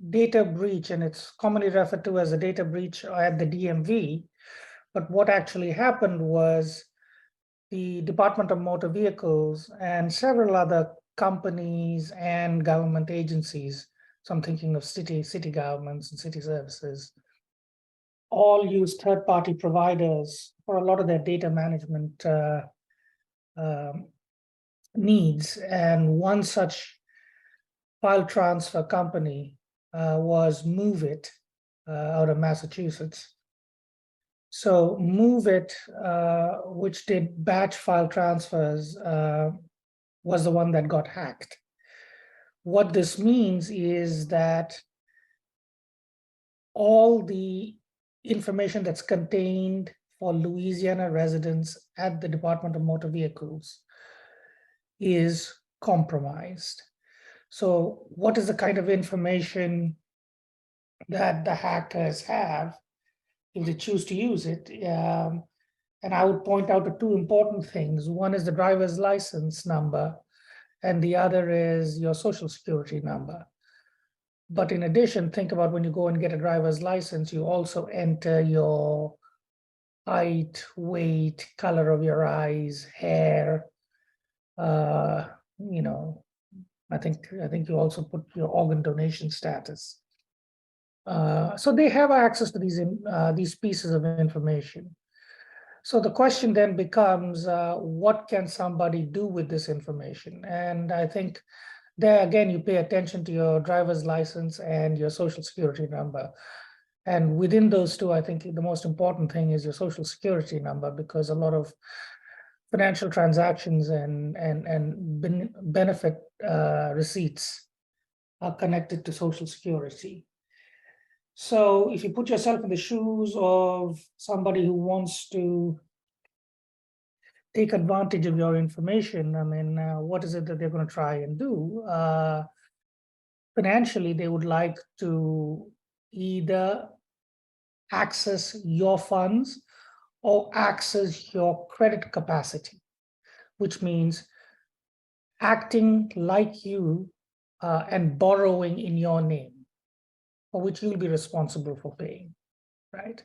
data breach, and it's commonly referred to as a data breach at the DMV. But what actually happened was the Department of Motor Vehicles and several other companies and government agencies, so I'm thinking of city governments and city services, all use third-party providers for a lot of their data management um, needs. And one such file transfer company was Move It out of Massachusetts. So Move It, which did batch file transfers, was the one that got hacked. What this means is that all the information that's contained for Louisiana residents at the Department of Motor Vehicles is compromised. So what is the kind of information that the hackers have if they choose to use it? And I would point out the two important things. One is the driver's license number, and the other is your social security number. But in addition, think about when you go and get a driver's license, you also enter your height, weight, color of your eyes, hair. You know, I think you also put your organ donation status. So they have access to these pieces of information. So the question then becomes, what can somebody do with this information? And I think there again, you pay attention to your driver's license and your social security number. And within those two, I think the most important thing is your social security number, because a lot of financial transactions and benefit receipts are connected to social security. So if you put yourself in the shoes of somebody who wants to take advantage of your information, I mean, what is it that they're going to try and do? Financially, they would like to either access your funds or access your credit capacity, which means acting like you and borrowing in your name, for which you'll be responsible for paying, right?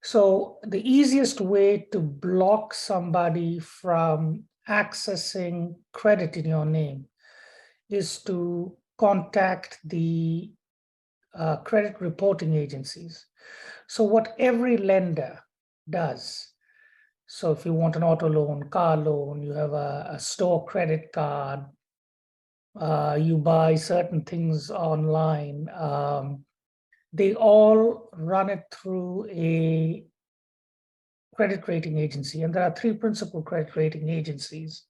So the easiest way to block somebody from accessing credit in your name is to contact the credit reporting agencies. So what every lender does, so if you want an auto loan, car loan, you have a store credit card, you buy certain things online, they all run it through a credit rating agency. And there are three principal credit rating agencies: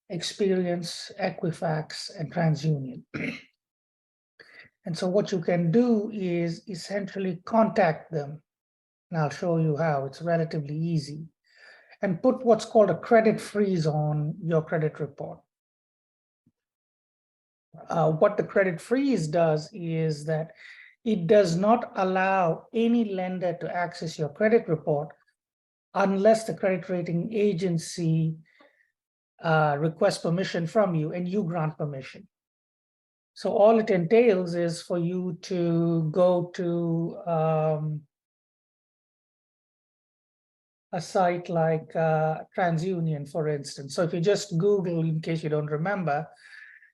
Experience, Equifax, and TransUnion. And so what you can do is essentially contact them, and I'll show you how. It's relatively easy, and put what's called a credit freeze on your credit report. What the credit freeze does is that it does not allow any lender to access your credit report unless the credit rating agency requests permission from you and you grant permission. So all it entails is for you to go to a site like TransUnion, for instance. So if you just Google, in case you don't remember,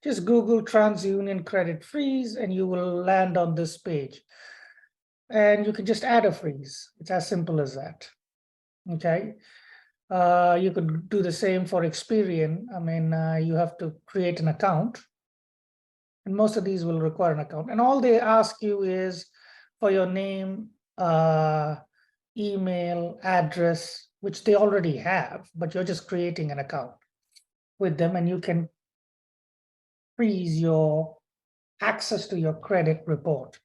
just Google TransUnion credit freeze and you will land on this page. And you can just add a freeze. It's as simple as that. Okay. You could do the same for Experian. I mean, you have to create an account. And most of these will require an account. And all they ask you is for your name, email, address, which they already have, but you're just creating an account with them, and you can freeze your access to your credit report.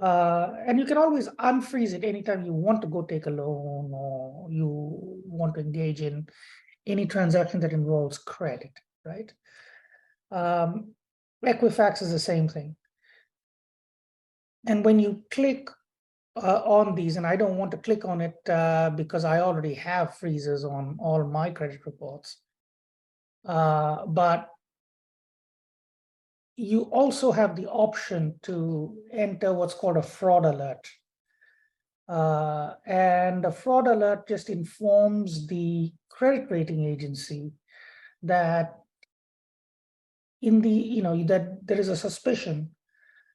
And you can always unfreeze it anytime you want to go take a loan or you want to engage in any transaction that involves credit, right? Equifax is the same thing. And when you click on these, and I don't want to click on it because I already have freezes on all my credit reports, but you also have the option to enter what's called a fraud alert. And a fraud alert just informs the credit rating agency that that there is a suspicion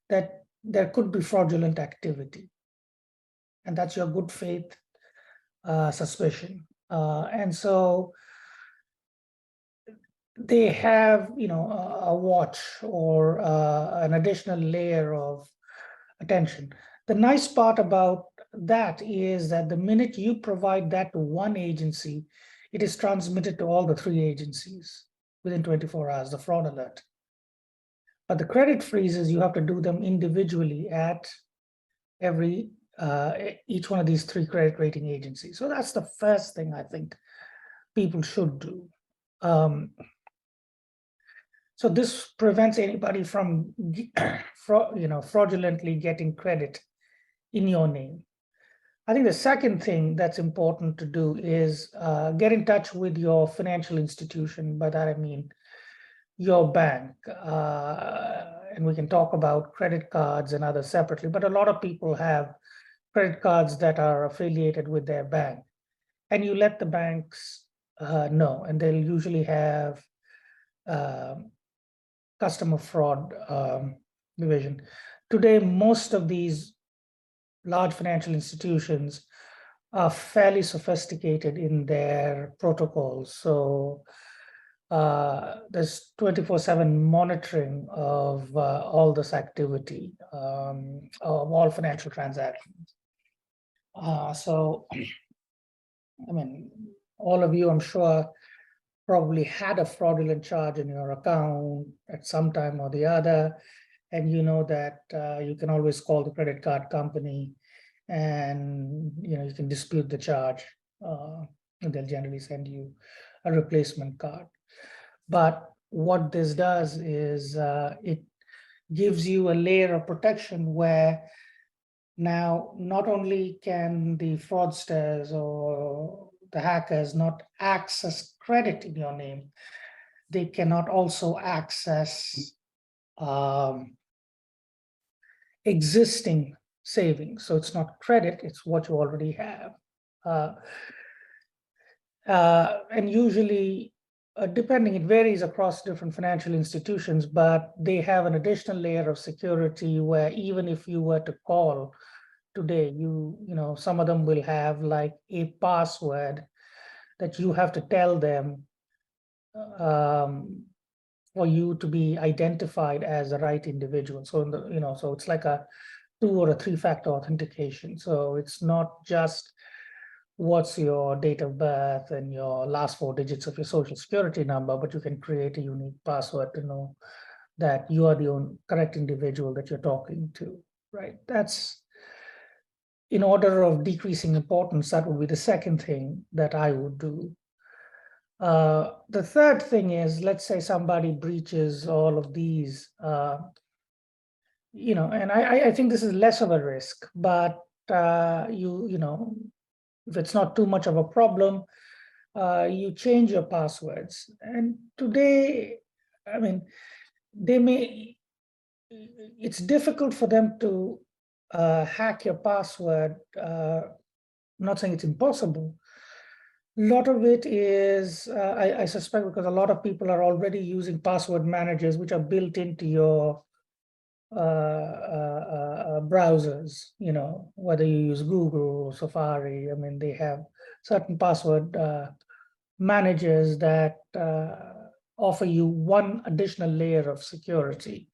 that there could be fraudulent activity, and that's your good faith suspicion. And so they have, a watch or an additional layer of attention. The nice part about that is that the minute you provide that to one agency, it is transmitted to all the three agencies within 24 hours, the fraud alert. But the credit freezes, you have to do them individually at each one of these three credit rating agencies. So that's the first thing I think people should do. So this prevents anybody from fraudulently getting credit in your name. I think the second thing that's important to do is get in touch with your financial institution. By that I mean your bank. And we can talk about credit cards and others separately, but a lot of people have credit cards that are affiliated with their bank. And you let the banks know, and they'll usually have customer fraud division. Today, most of these large financial institutions are fairly sophisticated in their protocols. So there's 24/7 monitoring of all this activity, of all financial transactions. So, I mean, all of you, I'm sure, probably had a fraudulent charge in your account at some time or the other. And you know that you can always call the credit card company and you can dispute the charge. And they'll generally send you a replacement card. But what this does is it gives you a layer of protection where now not only can the fraudsters or the hackers not access credit in your name, they cannot also access existing savings. So it's not credit, it's what you already have. And usually, depending, it varies across different financial institutions, but they have an additional layer of security where even if you were to call today, some of them will have like a password that you have to tell them for you to be identified as the right individual. So, so it's like a 2 or a 3-factor authentication. So it's not just what's your date of birth and your last 4 digits of your social security number, but you can create a unique password to know that you are the correct individual that you're talking to, right? That's, in order of decreasing importance, that would be the second thing that I would do. The third thing is, let's say somebody breaches all of these, and I think this is less of a risk, but if it's not too much of a problem, you change your passwords. And today, I mean, it's difficult for them to hack your password. I'm not saying it's impossible. A lot of it is, I suspect, because a lot of people are already using password managers, which are built into your browsers, whether you use Google or Safari. I mean, they have certain password managers that offer you one additional layer of security.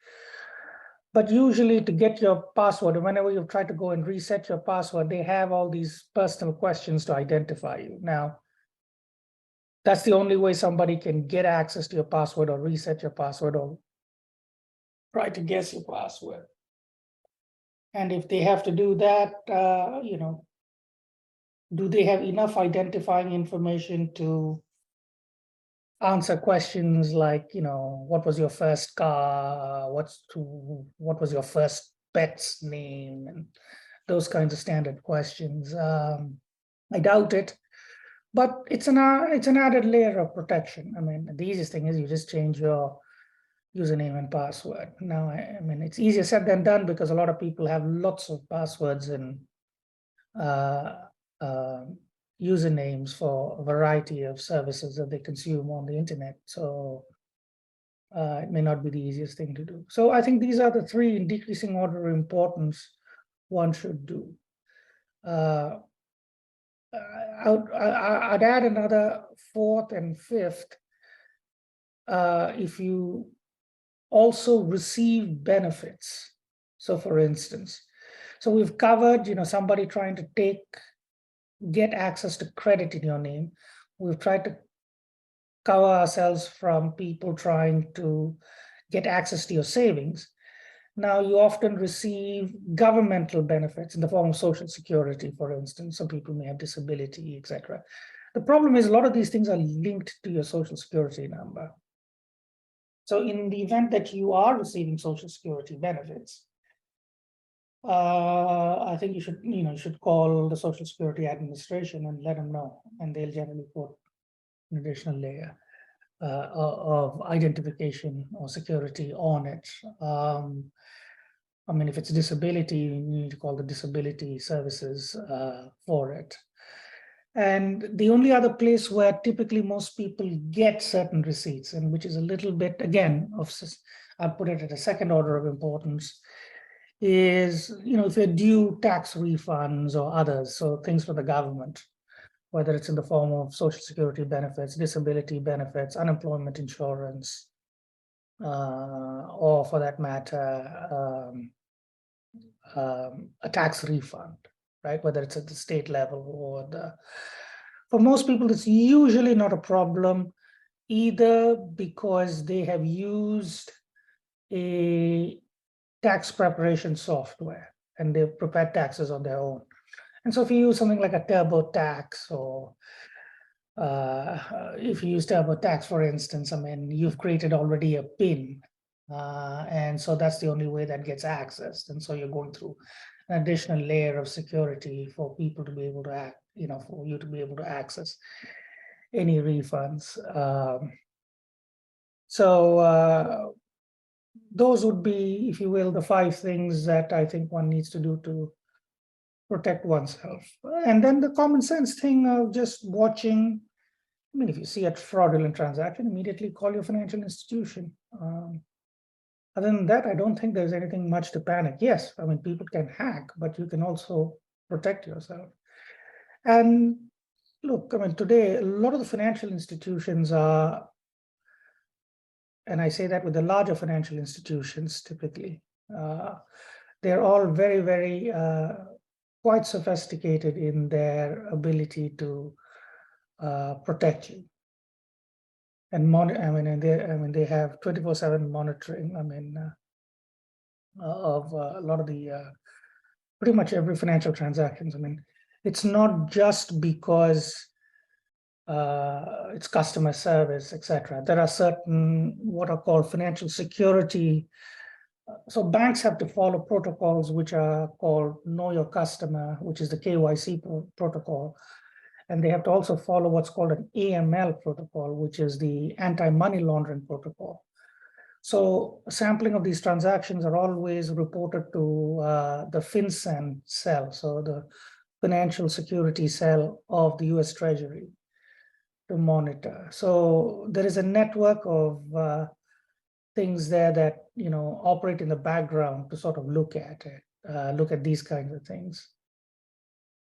But usually to get your password, whenever you try to go and reset your password, they have all these personal questions to identify you. Now, that's the only way somebody can get access to your password or reset your password or try to guess your password. And if they have to do that, do they have enough identifying information to answer questions like, what was your first car? What was your first pet's name? And those kinds of standard questions. I doubt it, but it's an added layer of protection. I mean, the easiest thing is you just change your username and password. Now, I mean, it's easier said than done because a lot of people have lots of passwords and usernames for a variety of services that they consume on the internet. So it may not be the easiest thing to do. So I think these are the three in decreasing order of importance one should do. I'd add another fourth and fifth. If you also receive benefits. So for instance, so we've covered, somebody trying to get access to credit in your name. We've tried to cover ourselves from people trying to get access to your savings. Now, you often receive governmental benefits in the form of Social Security, for instance. Some people may have disability, etc. The problem is a lot of these things are linked to your Social Security number. So in the event that you are receiving Social Security benefits, I think you should call the Social Security Administration and let them know, and they'll generally put an additional layer of identification or security on it. I mean, if it's disability, you need to call the disability services for it. And the only other place where typically most people get certain receipts, and which is a little bit, again, I'll put it at a second order of importance, is, if you're due tax refunds or others, so things for the government, whether it's in the form of Social Security benefits, disability benefits, unemployment insurance, or for that matter, a tax refund, right? Whether it's at the state level or for most people, it's usually not a problem, either because they have used a tax preparation software and they've prepared taxes on their own. And so if you use something like a TurboTax, or if you use TurboTax, for instance, I mean, you've created already a PIN. And so that's the only way that gets accessed. And so you're going through an additional layer of security for people to be able to for you to be able to access any refunds. So those would be, if you will, the 5 things that I think one needs to do to protect oneself. And then the common sense thing of just watching. I mean, if you see a fraudulent transaction, immediately call your financial institution. Other than that, I don't think there's anything much to panic. Yes, I mean, people can hack, but you can also protect yourself. And look, I mean, today, a lot of the financial institutions are, and I say that with the larger financial institutions typically, they're all very, very quite sophisticated in their ability to protect you. And they have 24/7 monitoring. I mean, of a lot of the pretty much every financial transactions. I mean, it's not just because it's customer service, etc. There are certain what are called financial security. So banks have to follow protocols which are called Know Your Customer, which is the KYC protocol. And they have to also follow what's called an AML protocol, which is the anti-money laundering protocol. So sampling of these transactions are always reported to the FinCEN cell, so the financial security cell of the US Treasury, to monitor. So there is a network of things there that operate in the background to sort of look at these kinds of things.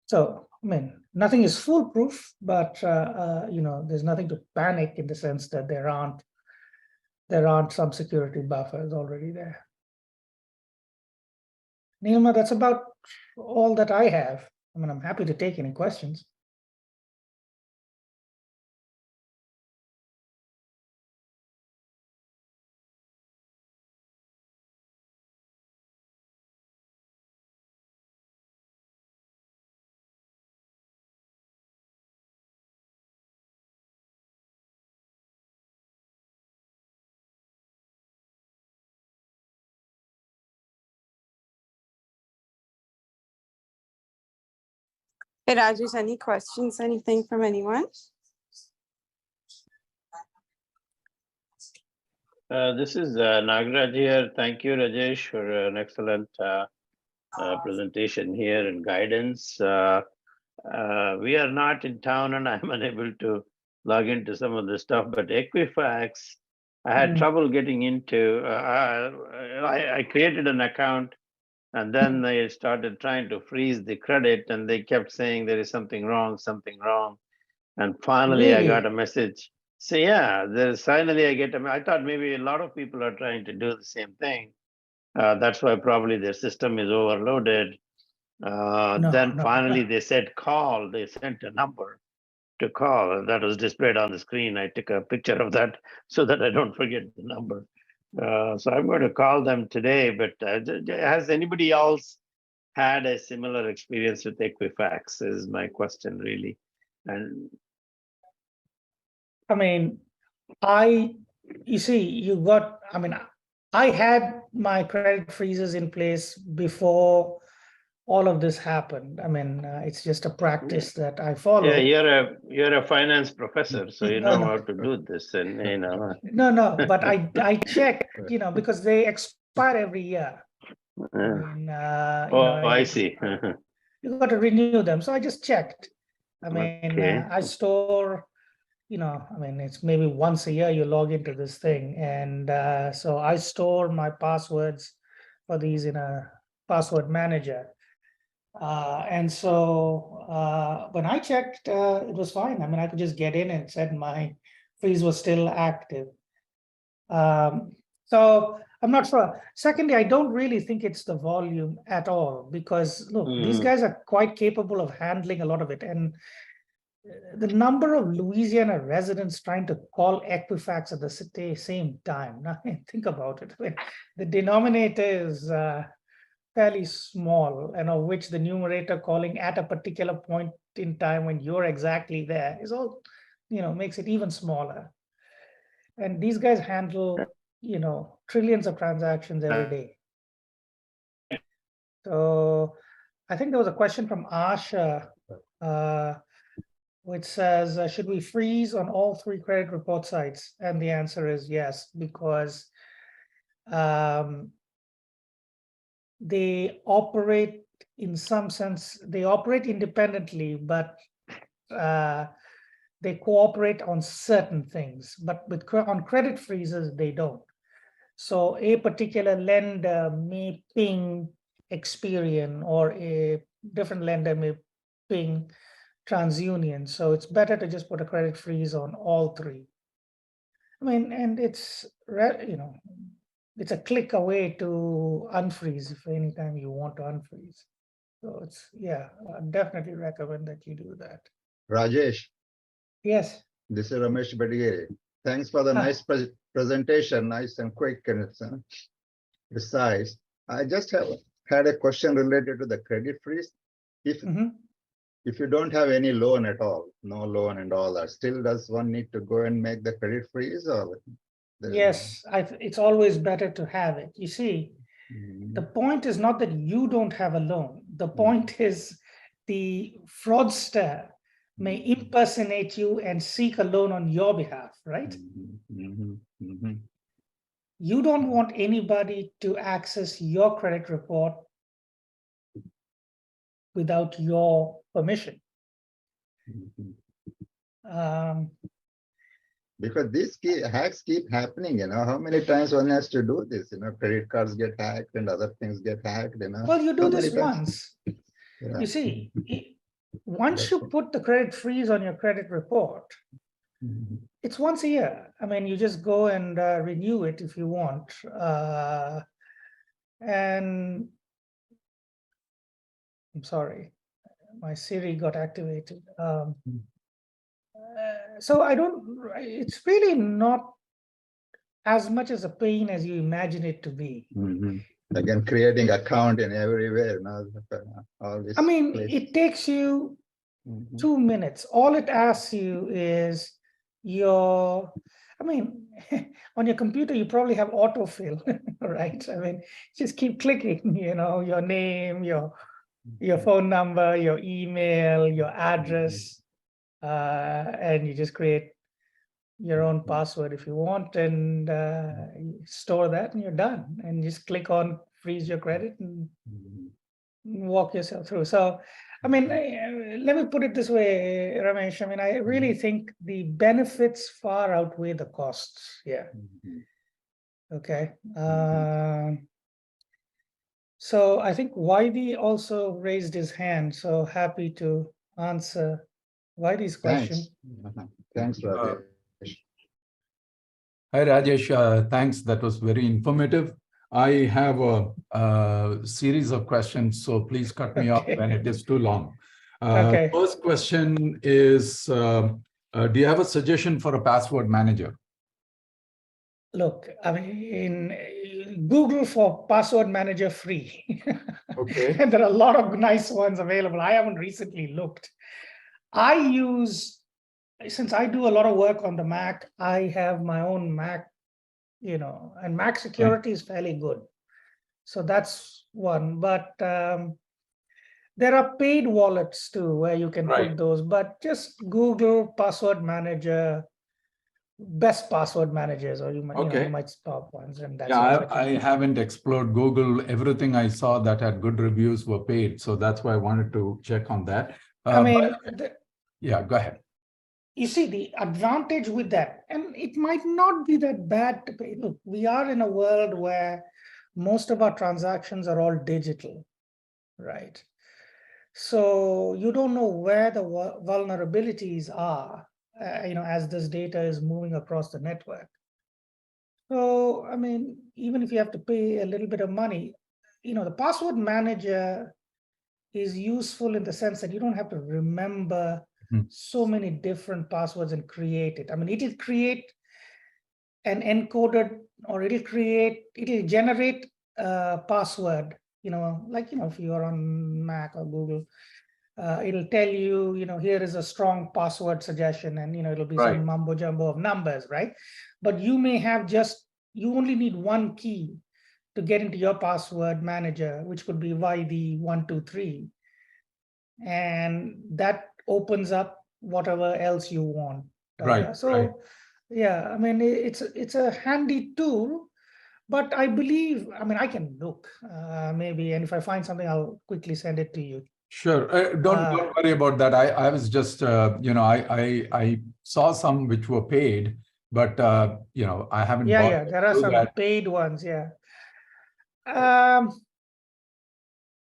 So, I mean, nothing is foolproof, but there's nothing to panic in the sense that there aren't some security buffers already there. Nilma, that's about all that I have. I mean, I'm happy to take any questions. Hey, Rajesh, any questions, anything from anyone? This is Nagaraj here. Thank you, Rajesh, for an excellent presentation here and guidance. We are not in town and I'm unable to log into some of the stuff, but Equifax, I had trouble getting into. I created an account and then they started trying to freeze the credit and they kept saying there is something wrong, something wrong. And finally, I got a Really? message. So yeah, there's finally I get I thought maybe a lot of people are trying to do the same thing. That's why probably their system is overloaded. No, Then no. finally they said call. They sent a number to call, and that was displayed on the screen. I took a picture of that so that I don't forget the number. So I'm going to call them today. But has anybody else had a similar experience with Equifax? Is my question really, and I mean, you see, I had my credit freezes in place before all of this happened. I mean, it's just a practice that I yeah, follow. you're a finance professor, so you No, know no, how to do this, and you know. no, but I checked, because they expire every year. I Uh, mean, oh, I see. you got to renew them. So I just checked. I mean, Okay. I store, it's maybe once a year you log into this thing. And so I store my passwords for these in a password manager. And so when I checked, it was fine. I mean, I could just get in and it said my freeze was still active. So I'm not sure. Secondly, I don't really think it's the volume at all because look, these guys are quite capable of handling a lot of it. And the number of Louisiana residents trying to call Equifax at the same time. Now, think about it. The denominator is fairly small, and of which the numerator calling at a particular point in time when you're exactly there is all, makes it even smaller. And these guys handle, trillions of transactions every day. So I think there was a question from Asha, which says, should we freeze on all 3 credit report sites? And the answer is yes, because they operate in some sense, they operate independently, but they cooperate on certain things, but on credit freezes, they don't. So a particular lender may ping Experian, or a different lender may ping TransUnion. So it's better to just put a credit freeze on all 3. I mean, and it's a click away to unfreeze if anytime you want to unfreeze. So I definitely recommend that you do that. Rajesh, Yes. this is Ramesh Badigere. Thanks for the nice presentation, nice and quick and precise. I just had a question related to the credit freeze. If you don't have any loan at all, no loan and all that, still does one need to go and make the credit freeze? Or yes, it's always better to have it. You see, the point is not that you don't have a loan. The point is the fraudster may impersonate you and seek a loan on your behalf, right? You don't want anybody to access your credit report without your permission. Because these hacks keep happening, how many times one has to do this, credit cards get hacked and other things get hacked, Well, you do this once. Yeah. You see, once you put the credit freeze on your credit report, it's once a year. I mean, you just go and renew it if you want. And I'm sorry, my Siri got activated. So it's really not as much as a pain as you imagine it to be. Again, creating account in everywhere. I mean, it takes you 2 minutes. All it asks you is on your computer, you probably have autofill, right? I mean, just keep clicking, your name, your phone number, your email, your address, and you just create your own password if you want, and you store that, and you're done. And just click on freeze your credit and walk yourself through. So, I mean, let me put it this way, Ramesh. I mean, I really think the benefits far outweigh the costs. Yeah. Okay. So I think Vaidi also raised his hand. So happy to answer Vaidi's question. Thanks, Rajesh. Hi, Rajesh. Thanks. That was very informative. I have a series of questions, so please cut me off Okay. when it is too long. Okay. First question is, do you have a suggestion for a password manager? Look, I mean, Google for password manager free. Okay. And there are a lot of nice ones available. I haven't recently looked. I use, since I do a lot of work on the Mac, I have my own Mac, and Mac security is fairly good. So that's one. But there are paid wallets too, where you can Right. put those, but just Google password manager, best password managers, or you might, Okay. you might stop ones, and that's Yeah, what I haven't explored Google. Everything I saw that had good reviews were paid. So that's why I wanted to check on that. I mean, Yeah, go ahead. you see the advantage with that, and it might not be that bad to pay. Look, we are in a world where most of our transactions are all digital, right? So you don't know where the vulnerabilities are, as this data is moving across the network. So, I mean, even if you have to pay a little bit of money, the password manager is useful in the sense that you don't have to remember so many different passwords and create it. I mean, it'll create an encoded, or it'll generate a password, like, if you're on Mac or Google, it'll tell you, here is a strong password suggestion, and, it'll be some mumbo jumbo of numbers, right? But you may have you only need one key to get into your password manager, which could be YD123. And that opens up whatever else you want. Yeah, I mean, it's a handy tool, but I believe, I mean, I can look maybe, and if I find something, I'll quickly send it to you. Sure. Don't worry about that. I was just, I saw some which were paid, but, I haven't bought. Yeah, there are some paid ones. Yeah.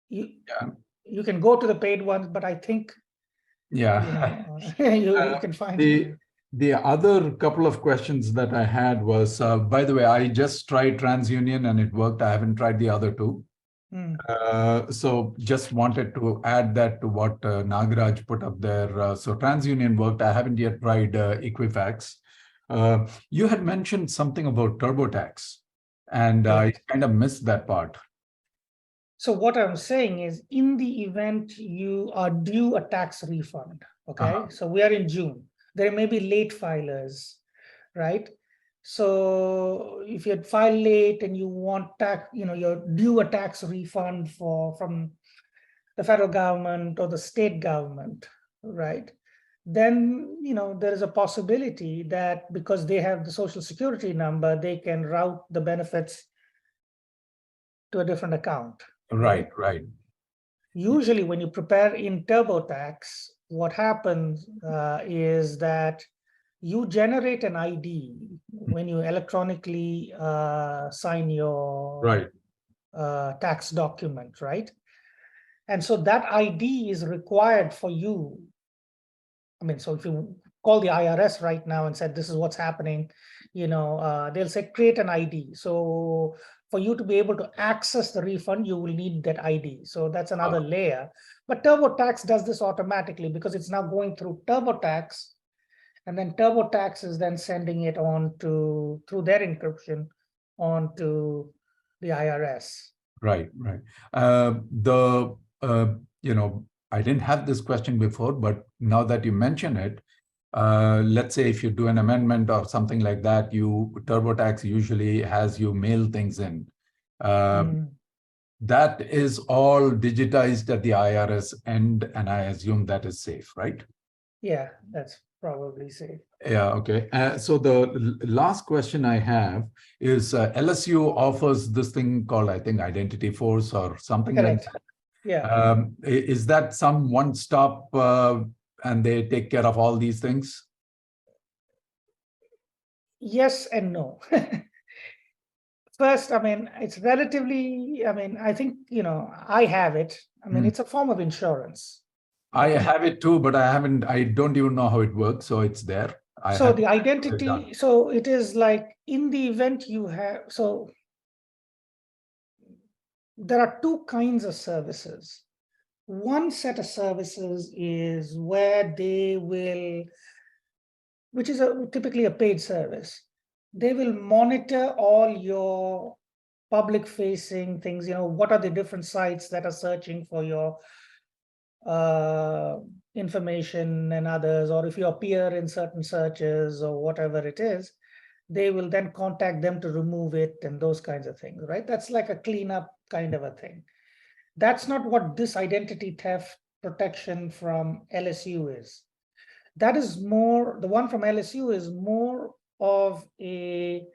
You can go to the paid ones, but I think, you can find the other couple of questions that I had was, by the way, I just tried TransUnion and it worked. I haven't tried the other two. So just wanted to add that to what Nagaraj put up there. So TransUnion worked. I haven't yet tried Equifax. You had mentioned something about TurboTax, and I kind of missed that part. So what I'm saying is, in the event you are due a tax refund, okay? So we are in June. There may be late filers, right? So if you file late and you want tax, you're due a tax refund from the federal government or the state government, right? Then, there is a possibility that because they have the social security number, they can route the benefits to a different account. Right. Usually when you prepare in TurboTax, what happens is that you generate an ID when you electronically sign your tax document, right? And so that ID is required for you. I mean, so if you call the IRS right now and said, this is what's happening, they'll say, create an ID. So for you to be able to access the refund, you will need that ID. So that's another layer. But TurboTax does this automatically because it's now going through TurboTax, and then TurboTax is then sending it on through their encryption onto the IRS. Right. I didn't have this question before, but now that you mention it, let's say if you do an amendment or something like that, TurboTax usually has you mail things in. That is all digitized at the IRS end, and I assume that is safe, right? Yeah, that's probably say. Yeah, okay. So the last question I have is LSU offers this thing called, I think, Identity Force or something like Correct. that. Yeah. Is that some one-stop and they take care of all these things? Yes and no. First, I mean, it's relatively, I mean, I think, I have it. I mean, it's a form of insurance. I Okay. have it too, but I don't even know how it works. So it's there. So the identity, so it is like in the event you have, so there are two kinds of services. One set of services is where they will, which is typically a paid service. They will monitor all your public facing things, what are the different sites that are searching for your information and others, or if you appear in certain searches or whatever it is, they will then contact them to remove it and those kinds of things, right? That's like a cleanup kind of a thing. That's not what this identity theft protection from LSU is. That is more, the one from LSU is more of a,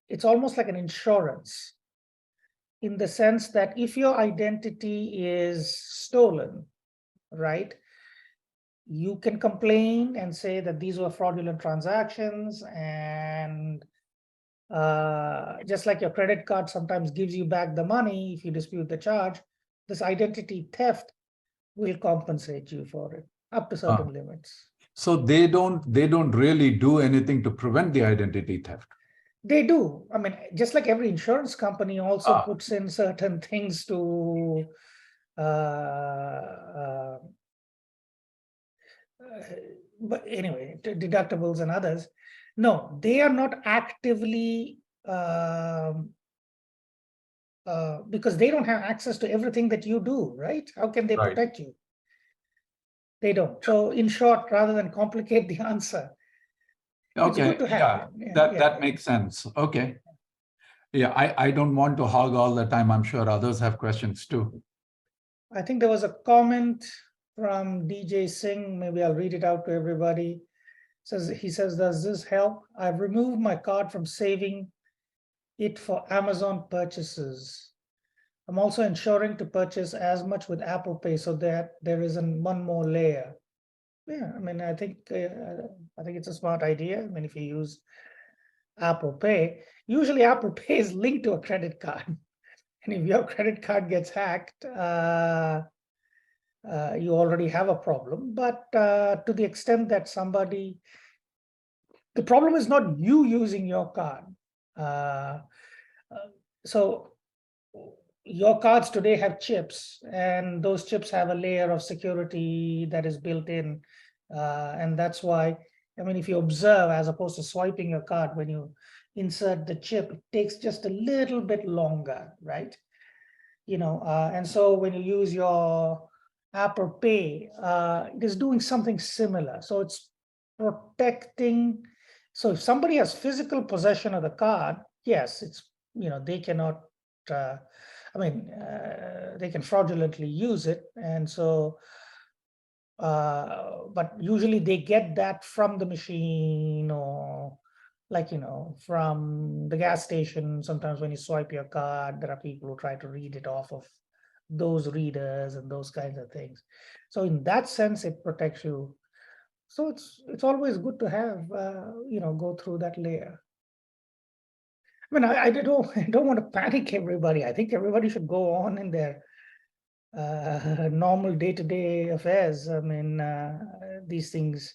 it's almost like an insurance, in the sense that if your identity is stolen, right, you can complain and say that these were fraudulent transactions, and just like your credit card sometimes gives you back the money if you dispute the charge, this identity theft will compensate you for it up to certain limits. So they don't really do anything to prevent the identity theft. They do. I mean, just like every insurance company also puts in certain things to but anyway, deductibles and others. No, they are not actively because they don't have access to everything that you do, right? How can they protect you? They don't. So in short, rather than complicate the answer, it's good to have. That makes sense. Okay. Yeah, I don't want to hog all the time. I'm sure others have questions too. I think there was a comment from DJ Singh. Maybe I'll read it out to everybody. He says, does this help? I've removed my card from saving it for Amazon purchases. I'm also ensuring to purchase as much with Apple Pay so that there isn't one more layer. Yeah, I mean, I think it's a smart idea. I mean, if you use Apple Pay, usually Apple Pay is linked to a credit card. And if your credit card gets hacked, you already have a problem. But to the extent that the problem is not you using your card. So your cards today have chips, and those chips have a layer of security that is built in. And that's why, I mean, if you observe, as opposed to swiping your card, when you insert the chip, it takes just a little bit longer, right? And so when you use your Apple Pay, it is doing something similar. So it's protecting. So if somebody has physical possession of the card, yes, it's, they cannot, they can fraudulently use it. And so, but usually they get that from the machine, or like, from the gas station. Sometimes when you swipe your card, there are people who try to read it off of those readers and those kinds of things. So in that sense, it protects you. So it's always good to have, go through that layer. I mean, I don't want to panic everybody. I think everybody should go on in their normal day-to-day affairs. I mean, these things.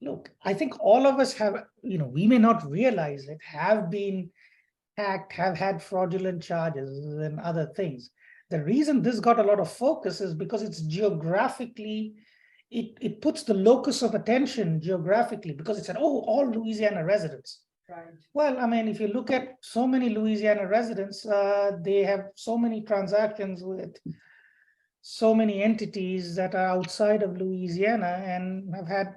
Look, I think all of us have, we may not realize it, have been hacked, have had fraudulent charges and other things. The reason this got a lot of focus is because it's geographically, it puts the locus of attention geographically, because it said, oh, all Louisiana residents. Right. Well, I mean, if you look at so many Louisiana residents, they have so many transactions with so many entities that are outside of Louisiana and have had,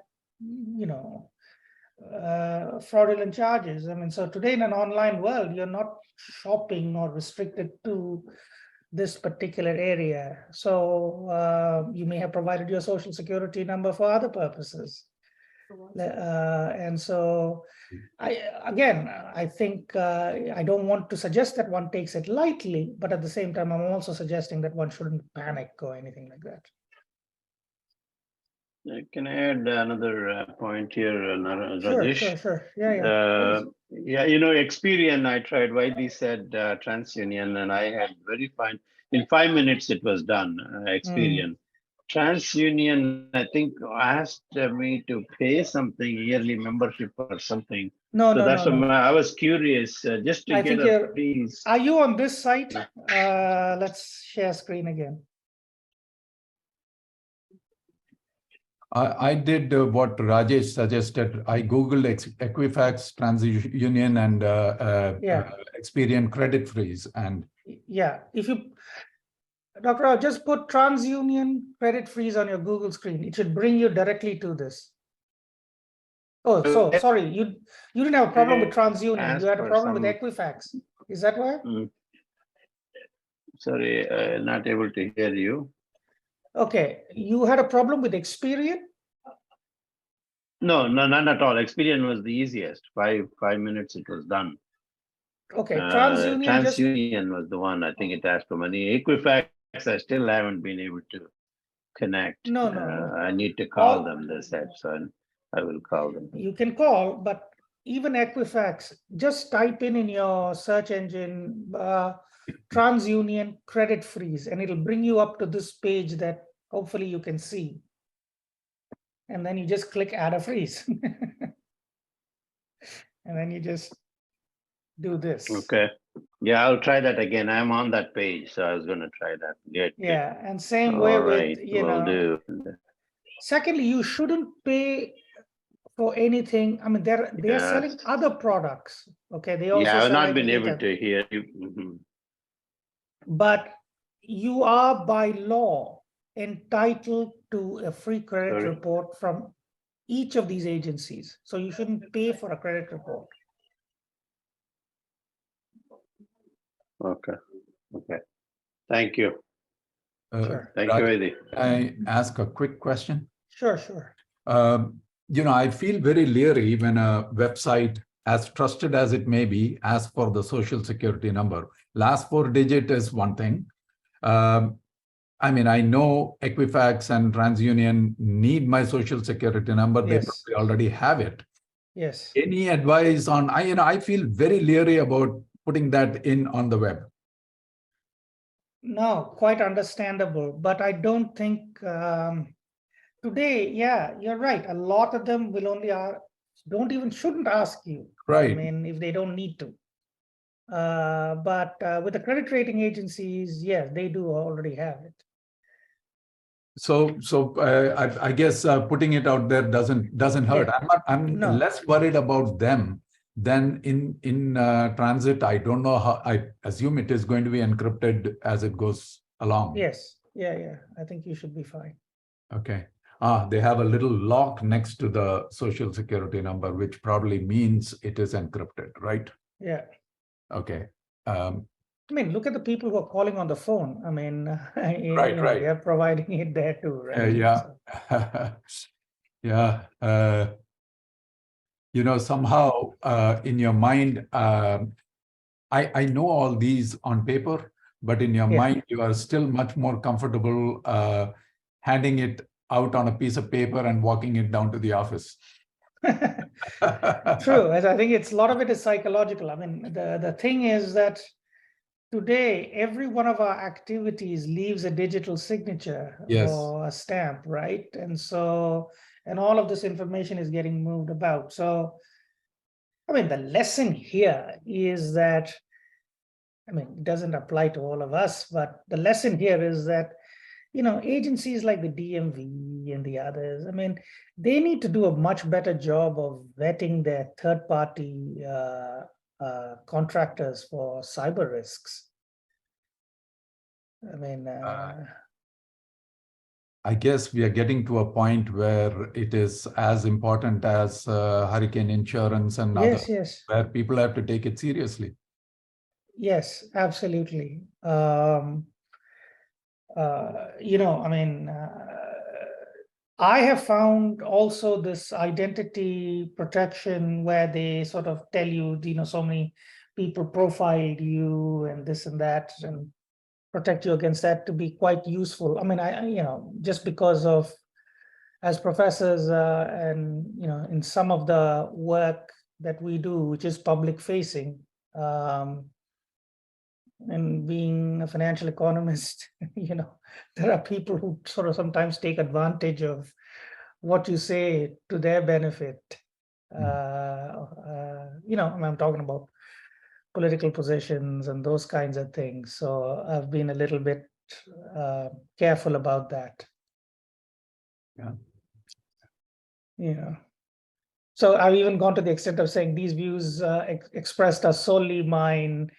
fraudulent charges. I mean, so today in an online world, you're not shopping or restricted to this particular area. So you may have provided your social security number for other purposes. And so I think I don't want to suggest that one takes it lightly, but at the same time, I'm also suggesting that one shouldn't panic or anything like that. Can I add another point here, Rajesh? Sure. Yeah. Yeah, you know, Experian, I tried. Wiley said TransUnion, and I had very fine. In 5 minutes, it was done. Experian. TransUnion, I think, asked me to pay something, yearly membership or something. No. I was curious, just to I get think a piece. Are you on this site? Let's share screen again. I did what Rajesh suggested. I Googled Equifax, TransUnion, and Experian credit freeze. And yeah, if you, Dr. Rao, just put TransUnion credit freeze on your Google screen. It should bring you directly to this. Oh, so sorry, you didn't have a problem with TransUnion. You had a problem with Equifax. Is that why? Sorry, not able to hear you. Okay, you had a problem with Experian? No, none at all. Experian was the easiest. 5 minutes, it was done. Okay, TransUnion was the one. I think it asked for money. Equifax, I still haven't been able to connect. No. I need to call them. They said, so I will call them. You can call, but even Equifax, just type in your search engine TransUnion credit freeze, and it'll bring you up to this page that hopefully you can see. And then you just click add a freeze. And then you just do this. Okay. Yeah, I'll try that again. I'm on that page, so I was going to try that. Good. Yeah, and same way with, will do. Secondly, you shouldn't pay for anything. I mean, they're selling other products. Okay, they also I've not been able to hear you. But you are by law entitled to a free credit report from each of these agencies. So you shouldn't pay for a credit report. Okay. Thank you. Sure. Thank you, Eddie. I ask a quick question? Sure. I feel very leery when a website, as trusted as it may be, asks for the social security number. Last 4 digit is one thing. I mean, I know Equifax and TransUnion need my social security number. Yes. They probably already have it. Yes. Any advice on, I feel very leery about putting that in on the web. No, quite understandable. But I don't think today, you're right. A lot of them will only shouldn't ask you. Right. I mean, if they don't need to. But with the credit rating agencies, yes, they do already have it. So I guess putting it out there doesn't hurt. Yeah. I'm less worried about them than in transit. I don't know how. I assume it is going to be encrypted as it goes along. Yes. Yeah. I think you should be fine. Okay. They have a little lock next to the social security number, which probably means it is encrypted, right? Yeah. Okay. I mean, look at the people who are calling on the phone. I mean, right. They're providing it there too, right? Yeah. Somehow in your mind, I know all these on paper, but in your mind, you are still much more comfortable handing it out on a piece of paper and walking it down to the office. True. I think a lot of it is psychological. I mean, the thing is that today, every one of our activities leaves a digital signature or a stamp, right? And all of this information is getting moved about. So, I mean, the lesson here is that, I mean, it doesn't apply to all of us, but the lesson here is that, agencies like the DMV and the others, I mean, they need to do a much better job of vetting their third-party contractors for cyber risks. I mean, I guess we are getting to a point where it is as important as hurricane insurance and others, where people have to take it seriously. Yes, absolutely. I mean, I have found also this identity protection where they sort of tell you, so many people profiled you and this and that, and protect you against that to be quite useful. I mean, just because of, as professors, and, in some of the work that we do, which is public facing, and being a financial economist, there are people who sort of sometimes take advantage of what you say to their benefit. I'm talking about political positions and those kinds of things. So I've been a little bit careful about that. Yeah. So I've even gone to the extent of saying these views expressed are solely mine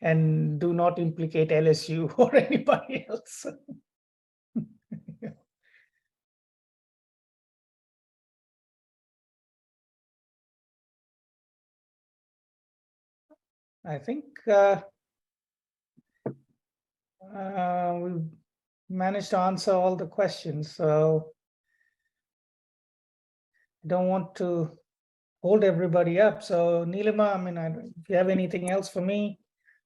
and do not implicate LSU or anybody else. I think we've managed to answer all the questions, so I don't want to hold everybody up. So Neelima, I mean, if you have anything else for me,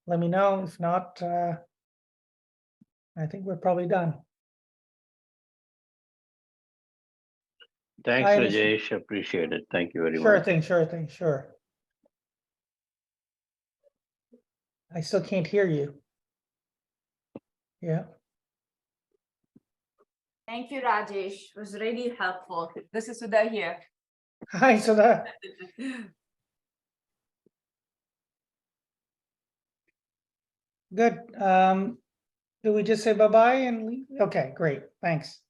let me know. If not, I think we're probably done. Thanks, I understand. Rajesh. Appreciate it. Thank you very Sure much. thing, sure. I still can't hear you. Yeah. Thank you, Rajesh. It was really helpful. This is Sudha here. Hi, Sudha. Good. Do we just say bye-bye and leave? Okay, great. Thanks.